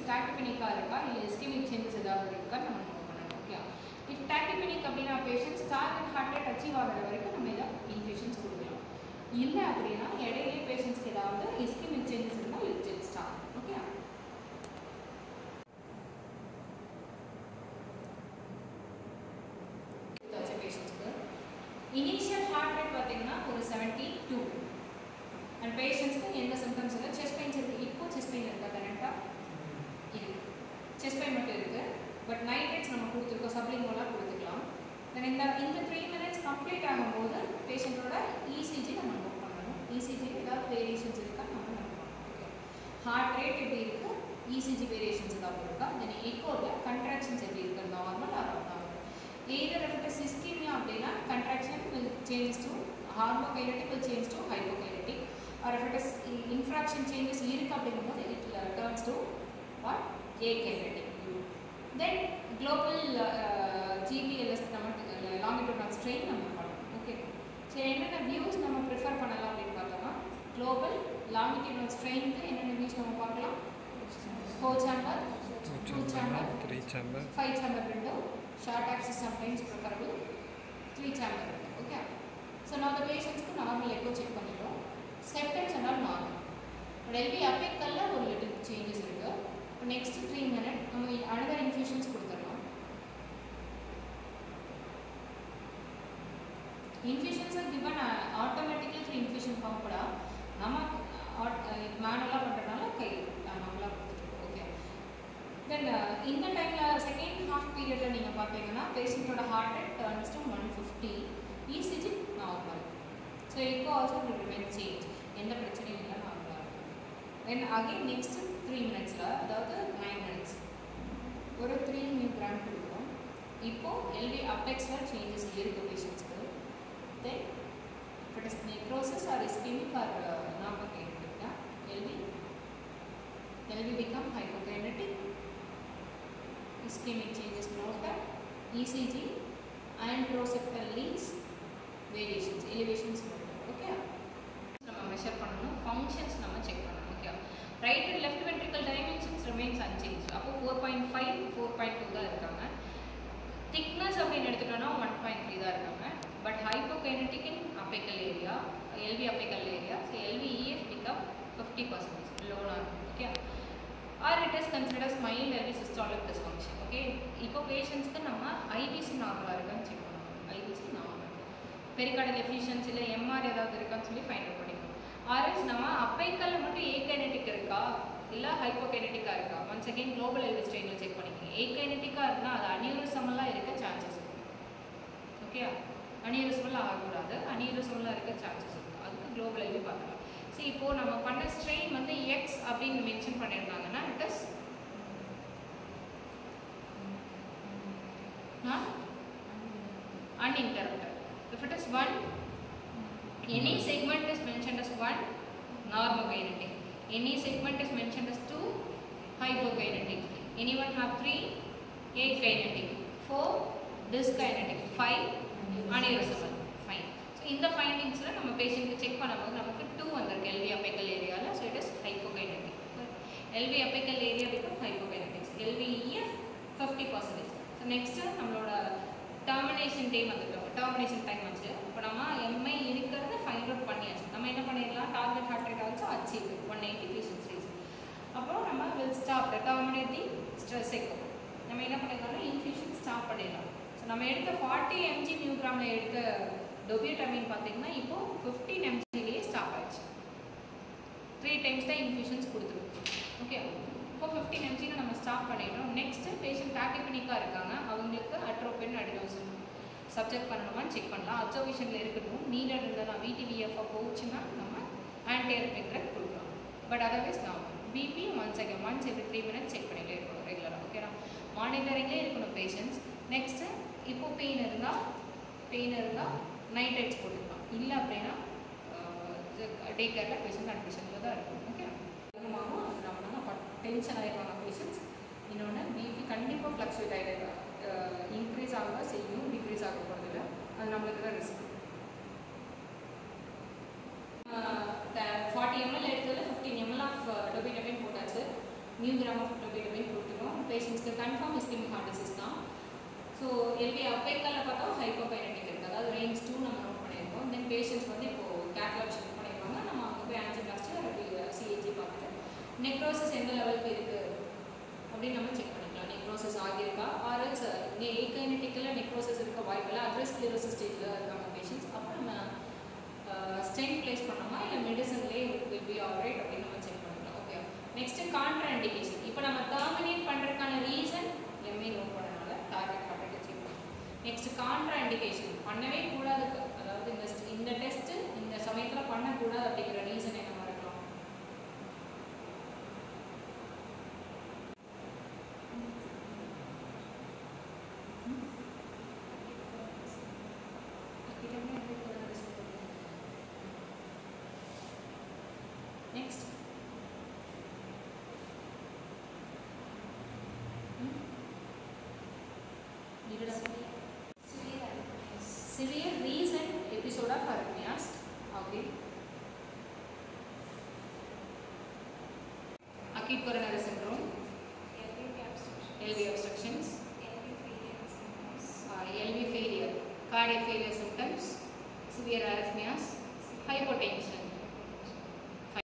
tachypnea இருக்கா இல்ல ischemic changes ஏதாவது இருக்கா நம்ம நோட் பண்ணணும். ஓகே. if tachypneic அப்படினா patients target heart rate achieve ஆகுற வரைக்கும் நம்ம இத infusions கொடுக்கலாம். இல்ல அப்படினா இடையிலே patientsக்கு ஏதாவது ischemic changes இருந்தா legit start. Okay. Initial heart rate பாத்தீங்கன்னா ஒரு 72 and patientsக்கு எந்த symptoms இல்ல chest pain இருக்கு. இப்போ chest pain இருக்கா கரெக்ட்டா இருக்கு. chest pain மட்டும் இருக்கு. பட் nitrates நம்ம கொடுத்திருக்கோம் sublingual கொடுத்துக்கலாம். then இந்த 3 minutes complete ஆகும்போது பேஷண்டோட ECG நம்ம நோட் பண்ணனும். ECG ஏதாவது வேரியேஷன்ஸ் இருக்கா நம்ம நோட் பண்ணனும். ஓகே. heart rate எப்படி இருக்கு? ECG வேரியேஷன்ஸ் ஏதாவது இருக்கா? then echoல contractions எப்படி இருக்கு? normal or abnormal? Either if it is ischemia அப்படினா contraction will change to harmokinetic will change to hypokinetic, or if it is infraction changes இருக்கு அப்படிங்கும்போது it turns to what? Akinetic. Then global GBLS நம்ம longitudinal strain நம்ம பண்ணலாம். Okay. So என்னென்ன views நம்ம prefer பண்ணலாம் அப்படினு பார்த்தோம்னா global longitudinal strain க்கு என்னென்ன வியூஸ் நம்ம பார்க்கலாம்? 4 chamber, 2 chamber, 3 chamber, 5 chamber window, short axis sometimes preferable, 3 chamber window. Okay. So now the patients ku normal echo check பண்ணிரோம். Septums and all normal. But LV apical la ஒரு little changes இருக்கு. Next 3 minutes நம்ம another infusions கொடுத்துறோம். Infusions are given automatically through infusion pump டா. நம்ம manually பண்றனால கை நம்மளா கொடுத்துறோம். Okay. Then in the time second half period la neenga pathina patient oda heart rate turns to 150, ECG normal, so echo also will remain same, endha prachaneyum illa normal. Then again next 3 minutes la adhaadu 9 minutes oru 3 mg kudukom. Ipo LV apex la changes irukku patients ku. Then if it is necrosis or ischemic or normokinetic na LV become hypokinetic, ischemic changes noted, ECG and proseptal leads variations, elevations noted. Okay. நம்ம measure பண்ணனும், functions நம்ம check பண்ணனும். Okay. Right and left ventricle dimensions remains unchanged. அப்போ 4.5 4.2 தான் இருக்காங்க. thickness அப்படினு எடுத்துட்டோம்னா 1.3 தான் இருக்காங்க. But hypokinetic in apical area, LV apical area, so LV EF become 50% low normal. Okay. Or it is considered as mild LV systolic dysfunction. Okay. இப்போ பேஷண்ட்ஸ்க்கு நம்ம IVC நார்மலா இருக்கான்னு செக் பண்ணணும். IVC normal. பெரிகார்டியல் எஃபிஷியன்சி இல்ல MR ஏதாவது இருக்கான்னு சொல்லி ஃபைண்ட் அவுட் பண்ணிக்கணும். ஆர்எஸ் நம்ம அப்பைக்கல்ல மட்டும் ஏகைனெட்டிக் இருக்கா இல்ல ஹைப்போகைனெட்டிக்கா இருக்கா? ஒன்ஸ் அகைன் குளோபல் LV ஸ்ட்ரெயின்ல செக் பண்ணிக்கங்க. ஏகைனெட்டிக்கா இருந்தா அது அனியூரிசமலா இருக்க சான்சஸ் இருக்கு. ஓகே. அனியூரிசமலா ஆகக்கூடாது. அனியூரிசமலா இருக்க சான்சஸ் இருக்கு. அதுக்கு குளோபல் LV பார்க்கலாம். இப்போ நம்ம பண்ண ஸ்ட்ரெயின் வந்து x அப்படினு mention பண்ணிருந்தாங்கன்னா it is uninterrupted. If it is 1, any segment is mentioned as 1 normokinetic, any segment is mentioned as 2 hypokinetic, anyone have 3 akinetic, 4 dyskinetic, 5 aneurysmal. Fine. So in the findings la நம்ம patient க்கு check பண்ணும்போது நமக்கு 2 வந்திருக்கு LV apical area la, so it is hypokinetic. LV apical area become hypokinetic. LV EF 50%. So next நம்மளோட termination time வந்துட்டோம். termination time வந்து இப்போ நம்ம MI இருக்கிறத ஃபைண்ட் அவுட் பண்ணியாச்சு. நம்ம என்ன பண்ணிரலாம்? Target heart rate also achieve 180 patients rates. அப்புறம் நம்ம will stop the terminate the stress echo. நம்ம என்ன பண்ணிரலாம்? infusion stop பண்ணிரலாம். ஸோ நம்ம எடுத்த 40 mg நியூகிராம்ல எடுத்த டோபியூட்டமைன் பார்த்தீங்கன்னா இப்போ 15 mgலயே ஸ்டாப் ஆயிடுச்சு. 3 டைம்ஸ் தான் இன்ஃபியூஷன்ஸ் கொடுத்துருக்கோம். ஓகே. இப்போ 15 mg நம்ம ஸ்டாப் பண்ணிடுறோம். நெக்ஸ்ட் பேஷண்ட் டாக்கிபனிக்கா இருக்காங்க, அவங்களுக்கு அட்ரோபின் அடினோசின் சப்ஜெக்ட் பண்ணணுமான்னு செக் பண்ணலாம். அப்சர்வேஷனில் இருக்கட்டும். நீடட் இருந்தால் VTVF போச்சுன்னா நம்ம ஆன்டிஅரித்மிக் ட்ரக் கொடுக்கலாம். But otherwise normal. BP once every 3 minutes check பண்ணிகிட்டே இருக்கணும் ரெகுலராக. ஓகேடா. மானிட்டரிங்லேயே இருக்கணும் பேஷண்ட்ஸ். நெக்ஸ்ட்டு இப்போ பெயின் இருந்தால் நைட்ரைட்ஸ் போட்டுக்கலாம். இல்லை அப்படின்னா டே கேரில் பேஷண்ட் அட்மிஷனில் தான் இருக்கும். ஓகே. அதிகமாகவும் நம்ம டென்ஷன் ஆகிடுவாங்க பேஷண்ட்ஸ். இன்னொன்று பிபி கண்டிப்பாக ஃப்ளக்சுவேட் ஆகிடுது. இன்க்ரீஸ் ஆக செய்யும், டிக்ரீஸ் ஆக போகிறதில்ல. அது நம்மளுக்கு தான் ரிஸ்க். 40 ml எடுத்ததில் 15 ml ஆஃப் டோபியூட்டமைன் போட்டாச்சு. நியூ கிராம் ஆஃப் டோபியூட்டமைன் பேஷண்ட்ஸ்க்கு கன்ஃபார்ம் இஸ்கெமிக் ஹார்ட் டிசீஸ் தான். ஸோ எல்வி அப்பைக்காலில் பார்த்தா ஹைப்போகைனடிக் இருக்குது, அதாவது ரேஞ்ச் 2 நம்ம நோட் பண்ணியிருக்கோம். தென் பேஷண்ட்ஸ் வந்து இப்போது கேட்லாக் ஷிஃப்ட் பண்ணியிருக்காங்க. நம்ம அங்கே போய் ஆன்ஜியோபிளாஸ்டி அப்படி சிஏஜி பார்த்துட்டு நெக்ரோசிஸ் எந்த லெவலுக்கு இருக்குது அப்படின்னு நம்ம செக் பண்ணிக்கலாம். நெக்ரோசிஸ் ஆகியிருக்கா ஆர்எல்ஸ் ஏகைனட்டிக்கில் நெக்ரோசிஸ் இருக்க வாய்ப்பில்லை, அட்ரோஸ்க்ளீரோசிஸ் ஸ்டேஜில் இருக்காங்க பேஷண்ட்ஸ். அப்போ நம்ம ஸ்டென்ட் பிளேஸ் பண்ணோமா இல்லை மெடிசன்லேயே வில் பி ஆல்ரைட் அப்படின்னு நம்ம செக் பண்ணிக்கலாம். Okay, next contra indication. இப்போ நம்ம டெர்மினேட் பண்ணுறதுக்கான ரீசன் எம்ஐ நோட் பண்ணனால டார்கெட் ஹார்ட் அச்சீவ் பண்ணணும். நெக்ஸ்ட் கான்ட்ரா இண்டிகேஷன் பண்ணவே கூடாது, அதாவது இந்த டெஸ்ட் இந்த சமயத்தில் பண்ணக்கூடாது அப்படிங்கிற ரீசன் என்னவா இருக்கலாம்? Next severe recent episode of arrhythmias. Okay, acute coronary syndrome, LV obstructions, LV failure, cardiac failure symptoms, severe arrhythmias, hypotension.